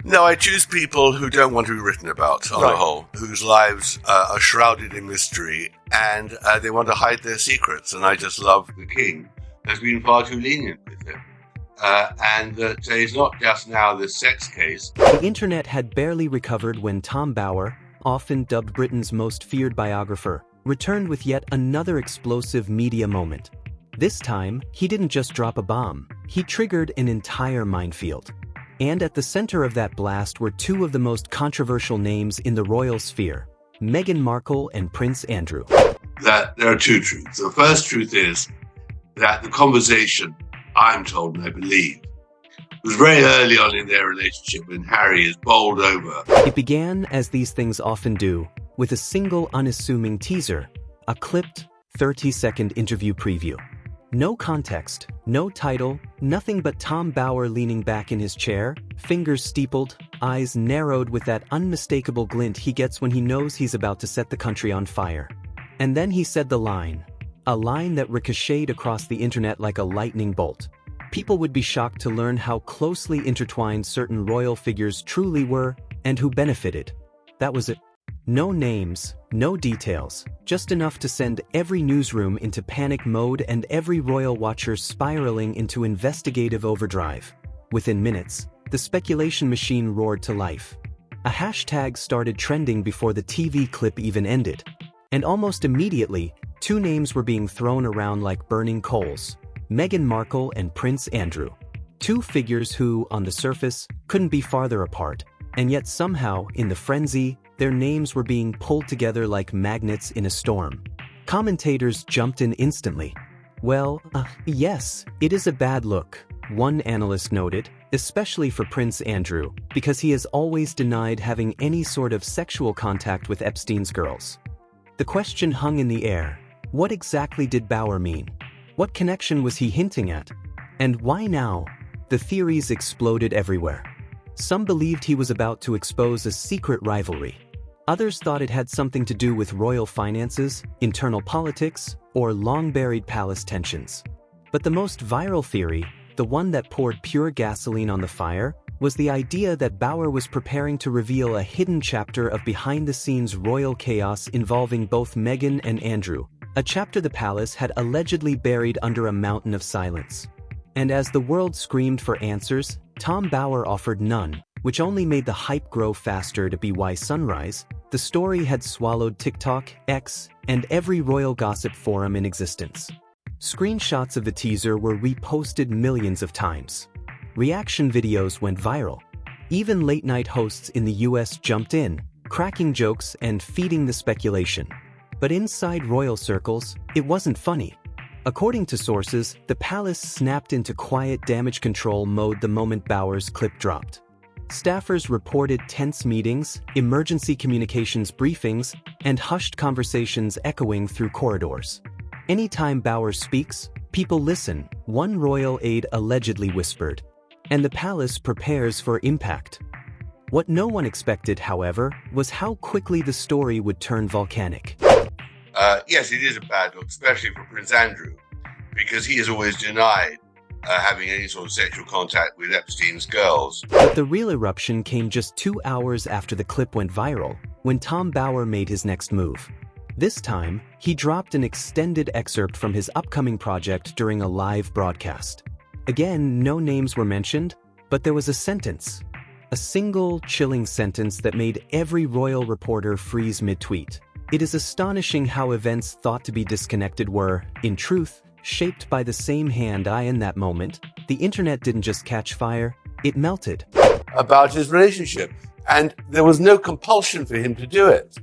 No, I choose people who don't want to be written about on the whole, whose lives are shrouded in mystery, and they want to hide their secrets. And I just love the king has been far too lenient with him. And that it's not just now this sex case. The internet had barely recovered when Tom Bower, often dubbed Britain's most feared biographer, returned with yet another explosive media moment. This time, he didn't just drop a bomb, he triggered an entire minefield. And at the center of that blast were two of the most controversial names in the royal sphere, Meghan Markle and Prince Andrew. That there are two truths. The first truth is that the conversation, I'm told and I believe, was very early on in their relationship when Harry is bowled over. It began, as these things often do, with a single unassuming teaser, a clipped 30-second interview preview. No context, no title, nothing but Tom Bower leaning back in his chair, fingers steepled, eyes narrowed with that unmistakable glint he gets when he knows he's about to set the country on fire. And then he said the line, a line that ricocheted across the internet like a lightning bolt. People would be shocked to learn how closely intertwined certain royal figures truly were and who benefited. That was it. No names, no details, just enough to send every newsroom into panic mode and every royal watcher spiraling into investigative overdrive. Within minutes, the speculation machine roared to life. A hashtag started trending before the TV clip even ended. And almost immediately, two names were being thrown around like burning coals: Meghan Markle and Prince Andrew. Two figures who, on the surface, couldn't be farther apart, and yet somehow, in the frenzy, their names were being pulled together like magnets in a storm. Commentators jumped in instantly. Well, yes, it is a bad look, one analyst noted, especially for Prince Andrew, because he has always denied having any sort of sexual contact with Epstein's girls. The question hung in the air. What exactly did Bower mean? What connection was he hinting at? And why now? The theories exploded everywhere. Some believed he was about to expose a secret rivalry. Others thought it had something to do with royal finances, internal politics, or long-buried palace tensions. But the most viral theory, the one that poured pure gasoline on the fire, was the idea that Bower was preparing to reveal a hidden chapter of behind-the-scenes royal chaos involving both Meghan and Andrew, a chapter the palace had allegedly buried under a mountain of silence. And as the world screamed for answers, Tom Bower offered none, which only made the hype grow faster. To BY Sunrise, the story had swallowed TikTok, X, and every royal gossip forum in existence. Screenshots of the teaser were reposted millions of times. Reaction videos went viral. Even late-night hosts in the US jumped in, cracking jokes and feeding the speculation. But inside royal circles, it wasn't funny. According to sources, the palace snapped into quiet damage control mode the moment Bower's clip dropped. Staffers reported tense meetings, emergency communications briefings, and hushed conversations echoing through corridors. Anytime Bower speaks, people listen, one royal aide allegedly whispered. And the palace prepares for impact. What no one expected, however, was how quickly the story would turn volcanic. Yes, it is a bad look, especially for Prince Andrew, because he has always denied having any sort of sexual contact with Epstein's girls. But the real eruption came just 2 hours after the clip went viral, when Tom Bower made his next move. This time, he dropped an extended excerpt from his upcoming project during a live broadcast. Again, no names were mentioned, but there was a sentence. A single, chilling sentence that made every royal reporter freeze mid-tweet. It is astonishing how events thought to be disconnected were, in truth, shaped by the same hand. In that moment, the internet didn't just catch fire, it melted. About his relationship, and there was no compulsion for him to do it.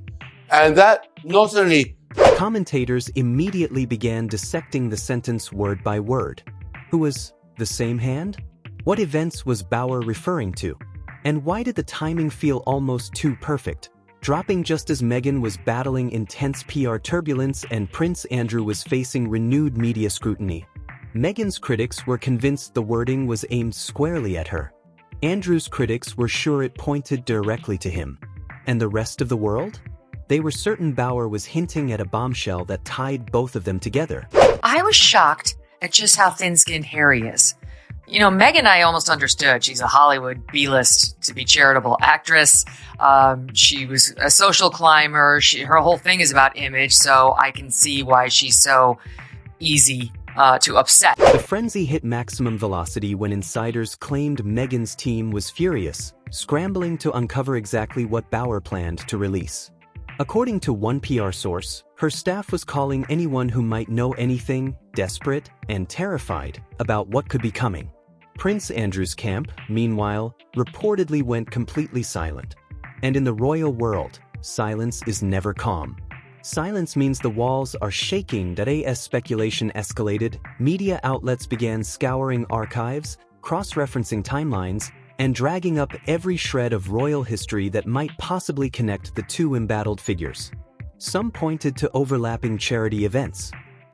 And that not only... Commentators immediately began dissecting the sentence word by word. Who was the same hand? What events was Bower referring to? And why did the timing feel almost too perfect? Dropping just as Meghan was battling intense PR turbulence and Prince Andrew was facing renewed media scrutiny. Meghan's critics were convinced the wording was aimed squarely at her. Andrew's critics were sure it pointed directly to him. And the rest of the world? They were certain Bower was hinting at a bombshell that tied both of them together. I was shocked at just how thin-skinned Harry is. Meghan, I almost understood. She's a Hollywood B-list to be charitable actress. She was a social climber. Her whole thing is about image, so I can see why she's so easy to upset. The frenzy hit maximum velocity when insiders claimed Meghan's team was furious, scrambling to uncover exactly what Bauer planned to release. According to one PR source, her staff was calling anyone who might know anything desperate and terrified about what could be coming. Prince Andrew's camp, meanwhile, reportedly went completely silent. And in the royal world, silence is never calm. Silence means the walls are shaking. As speculation escalated, media outlets began scouring archives, cross-referencing timelines, and dragging up every shred of royal history that might possibly connect the two embattled figures. Some pointed to overlapping charity events.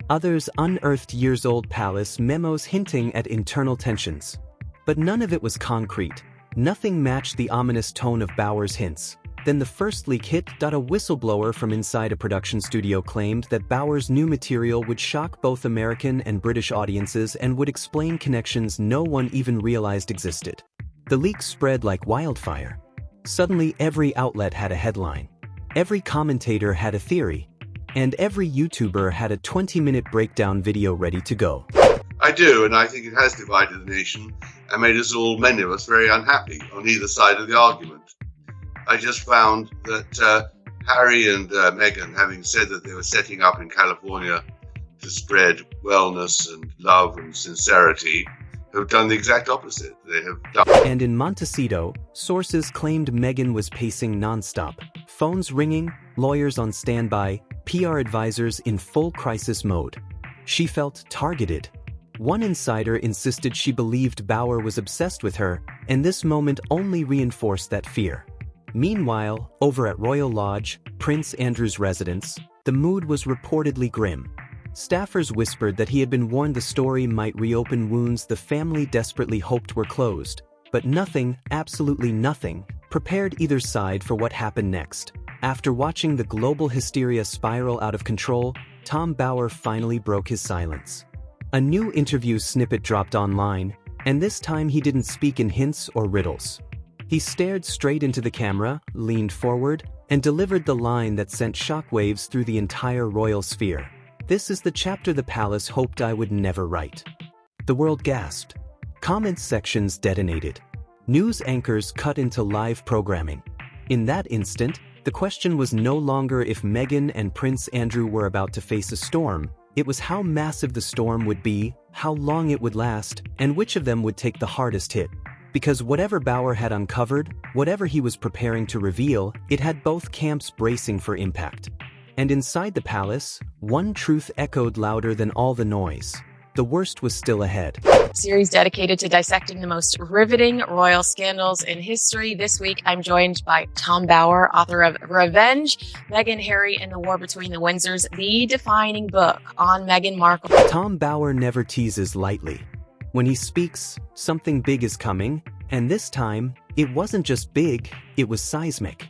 Others unearthed years-old palace memos hinting at internal tensions. But none of it was concrete. Nothing matched the ominous tone of Bauer's hints. Then the first leak hit. A whistleblower from inside a production studio claimed that Bauer's new material would shock both American and British audiences and would explain connections no one even realized existed. The leak spread like wildfire. Suddenly every outlet had a headline. Every commentator had a theory. And every YouTuber had a 20-minute breakdown video ready to go. I do, and I think it has divided the nation and made us all, many of us, very unhappy on either side of the argument. I just found that Harry and Meghan, having said that they were setting up in California to spread wellness and love and sincerity, have done the exact opposite. They have done. And in Montecito, sources claimed Meghan was pacing nonstop, phones ringing, lawyers on standby, PR advisors in full crisis mode. She felt targeted. One insider insisted she believed Bauer was obsessed with her, and this moment only reinforced that fear. Meanwhile, over at Royal Lodge, Prince Andrew's residence, the mood was reportedly grim. Staffers whispered that he had been warned the story might reopen wounds the family desperately hoped were closed. But nothing, absolutely nothing, prepared either side for what happened next. After watching the global hysteria spiral out of control, Tom Bauer finally broke his silence. A new interview snippet dropped online, and this time he didn't speak in hints or riddles. He stared straight into the camera, leaned forward, and delivered the line that sent shockwaves through the entire royal sphere. "This is the chapter the palace hoped I would never write." The world gasped. Comments sections detonated. News anchors cut into live programming. In that instant, the question was no longer if Meghan and Prince Andrew were about to face a storm. It was how massive the storm would be, how long it would last, and which of them would take the hardest hit. Because whatever Bauer had uncovered, whatever he was preparing to reveal, it had both camps bracing for impact. And inside the palace, one truth echoed louder than all the noise. The worst was still ahead. Series dedicated to dissecting the most riveting royal scandals in history. This week, I'm joined by Tom Bauer, author of Revenge, Meghan, Harry, and the War Between the Windsors, the defining book on Meghan Markle. Tom Bauer never teases lightly. When he speaks, something big is coming, and this time, it wasn't just big, it was seismic.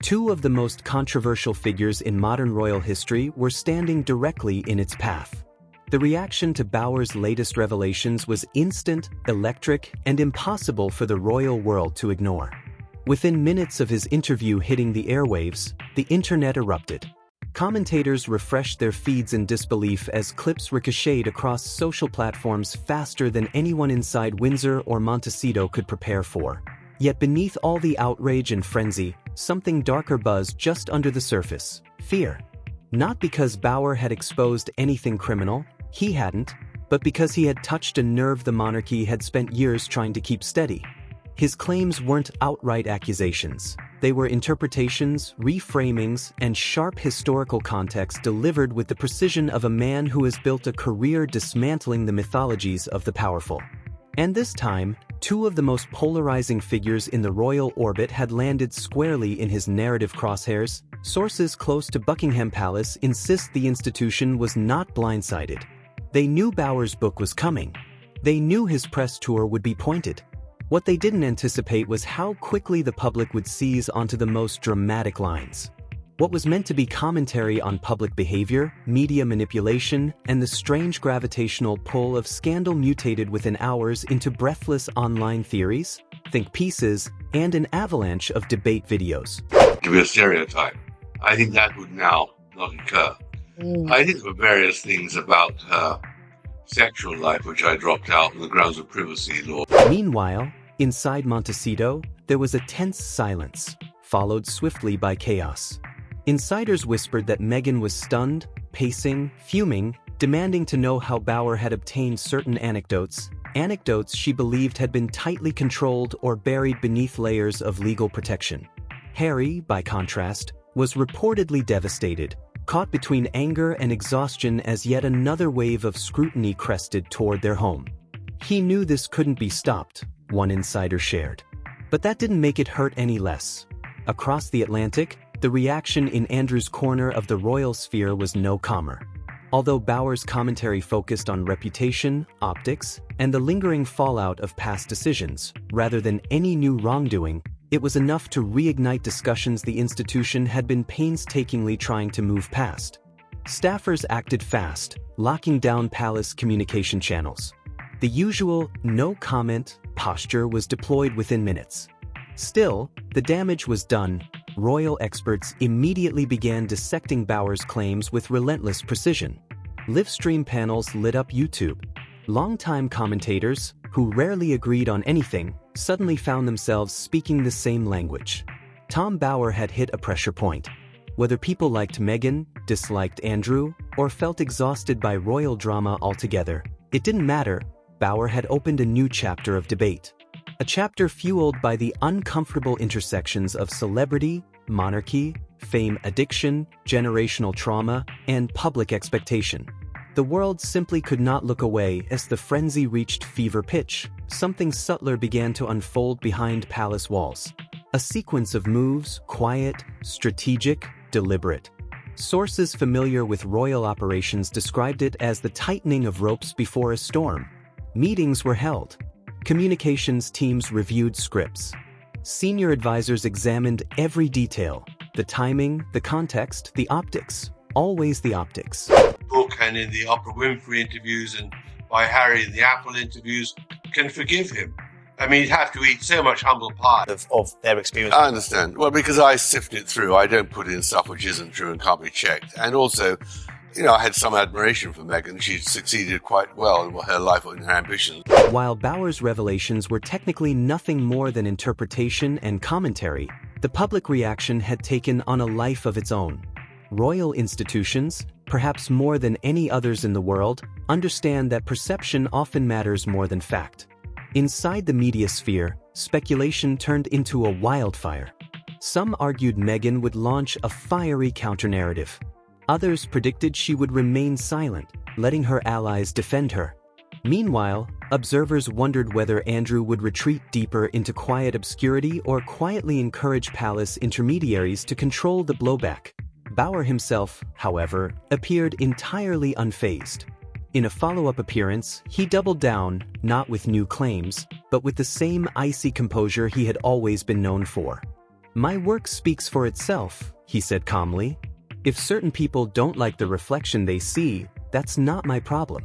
Two of the most controversial figures in modern royal history were standing directly in its path. The reaction to Bauer's latest revelations was instant, electric, and impossible for the royal world to ignore. Within minutes of his interview hitting the airwaves, the internet erupted. Commentators refreshed their feeds in disbelief as clips ricocheted across social platforms faster than anyone inside Windsor or Montecito could prepare for. Yet beneath all the outrage and frenzy, something darker buzzed just under the surface: fear. Not because Bauer had exposed anything criminal, he hadn't, but because he had touched a nerve the monarchy had spent years trying to keep steady. His claims weren't outright accusations. They were interpretations, reframings, and sharp historical context delivered with the precision of a man who has built a career dismantling the mythologies of the powerful. And this time, two of the most polarizing figures in the royal orbit had landed squarely in his narrative crosshairs. Sources close to Buckingham Palace insist the institution was not blindsided. They knew Bauer's book was coming. They knew his press tour would be pointed. What they didn't anticipate was how quickly the public would seize onto the most dramatic lines. What was meant to be commentary on public behavior, media manipulation, and the strange gravitational pull of scandal mutated within hours into breathless online theories, think pieces, and an avalanche of debate videos. To be a stereotype. I think that would now not occur. I think there were various things about her sexual life which I dropped out on the grounds of privacy law. Meanwhile, inside Montecito, there was a tense silence, followed swiftly by chaos. Insiders whispered that Meghan was stunned, pacing, fuming, demanding to know how Bauer had obtained certain anecdotes she believed had been tightly controlled or buried beneath layers of legal protection. Harry, by contrast, was reportedly devastated, caught between anger and exhaustion as yet another wave of scrutiny crested toward their home. He knew this couldn't be stopped, one insider shared. But that didn't make it hurt any less. Across the Atlantic, the reaction in Andrew's corner of the royal sphere was no calmer. Although Bauer's commentary focused on reputation, optics, and the lingering fallout of past decisions, rather than any new wrongdoing, it was enough to reignite discussions the institution had been painstakingly trying to move past. Staffers acted fast, locking down palace communication channels. The usual no-comment posture was deployed within minutes. Still, the damage was done. Royal experts immediately began dissecting Bauer's claims with relentless precision. Livestream panels lit up YouTube. Longtime commentators, who rarely agreed on anything, suddenly found themselves speaking the same language. Tom Bauer had hit a pressure point. Whether people liked Meghan, disliked Andrew, or felt exhausted by royal drama altogether, it didn't matter. Bauer had opened a new chapter of debate. A chapter fueled by the uncomfortable intersections of celebrity, monarchy, fame addiction, generational trauma, and public expectation. The world simply could not look away as the frenzy reached fever pitch. Something subtler began to unfold behind palace walls. A sequence of moves, quiet, strategic, deliberate. Sources familiar with royal operations described it as the tightening of ropes before a storm. Meetings were held. Communications teams reviewed scripts. Senior advisors examined every detail. The timing, the context, the optics. Always the optics. Book and in the Oprah Winfrey interviews and by Harry in the Apple interviews can forgive him. I mean, he'd have to eat so much humble pie. Of their experience. I understand. Well, because I sift it through. I don't put in stuff which isn't true and can't be checked. And also, I had some admiration for Meghan. She succeeded quite well in her life and her ambitions. While Bauer's revelations were technically nothing more than interpretation and commentary, the public reaction had taken on a life of its own. Royal institutions, perhaps more than any others in the world, understand that perception often matters more than fact. Inside the media sphere, speculation turned into a wildfire. Some argued Meghan would launch a fiery counter-narrative. Others predicted she would remain silent, letting her allies defend her. Meanwhile, observers wondered whether Andrew would retreat deeper into quiet obscurity or quietly encourage palace intermediaries to control the blowback. Bauer himself, however, appeared entirely unfazed. In a follow-up appearance, he doubled down, not with new claims, but with the same icy composure he had always been known for. "My work speaks for itself," he said calmly. "If certain people don't like the reflection they see, that's not my problem."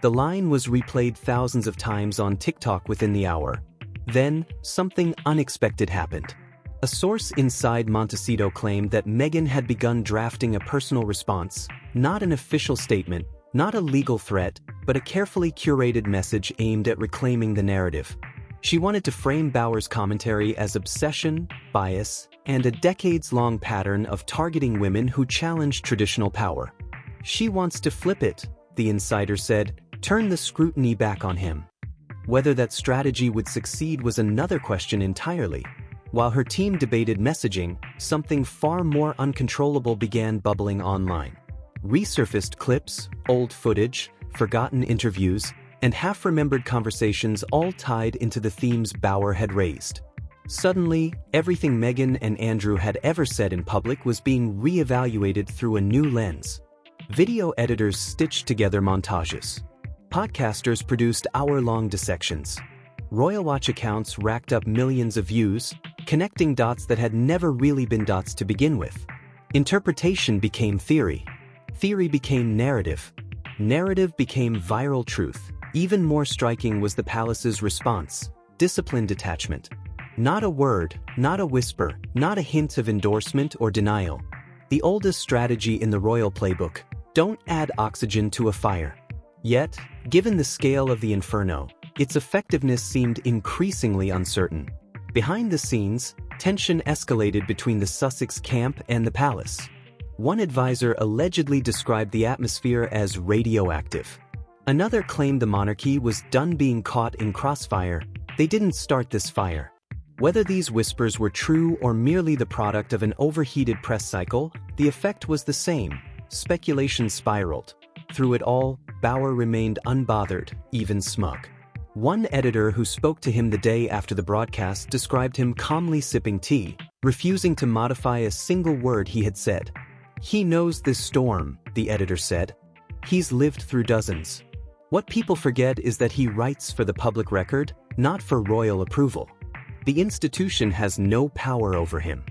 The line was replayed thousands of times on TikTok within the hour. Then, something unexpected happened. A source inside Montecito claimed that Meghan had begun drafting a personal response, not an official statement, not a legal threat, but a carefully curated message aimed at reclaiming the narrative. She wanted to frame Bauer's commentary as obsession, bias, and a decades-long pattern of targeting women who challenge traditional power. "She wants to flip it," the insider said, "turn the scrutiny back on him." Whether that strategy would succeed was another question entirely. While her team debated messaging, something far more uncontrollable began bubbling online. Resurfaced clips, old footage, forgotten interviews, and half-remembered conversations all tied into the themes Bauer had raised. Suddenly, everything Meghan and Andrew had ever said in public was being re-evaluated through a new lens. Video editors stitched together montages. Podcasters produced hour-long dissections. Royal Watch accounts racked up millions of views, connecting dots that had never really been dots to begin with. Interpretation became theory. Theory became narrative. Narrative became viral truth. Even more striking was the palace's response: disciplined detachment. Not a word, not a whisper, not a hint of endorsement or denial. The oldest strategy in the royal playbook: don't add oxygen to a fire. Yet, given the scale of the inferno, its effectiveness seemed increasingly uncertain. Behind the scenes, tension escalated between the Sussex camp and the palace. One advisor allegedly described the atmosphere as radioactive. Another claimed the monarchy was done being caught in crossfire. They didn't start this fire. Whether these whispers were true or merely the product of an overheated press cycle, the effect was the same. Speculation spiraled. Through it all, Bauer remained unbothered, even smug. One editor who spoke to him the day after the broadcast described him calmly sipping tea, refusing to modify a single word he had said. "He knows this storm," the editor said. "He's lived through dozens." What people forget is that he writes for the public record, not for royal approval. The institution has no power over him.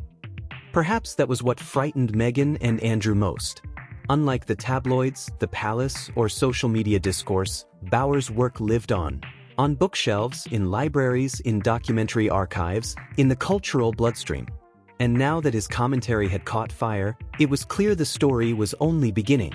Perhaps that was what frightened Meghan and Andrew most. Unlike the tabloids, the palace, or social media discourse, Bauer's work lived on bookshelves, in libraries, in documentary archives, in the cultural bloodstream. And now that his commentary had caught fire, it was clear the story was only beginning.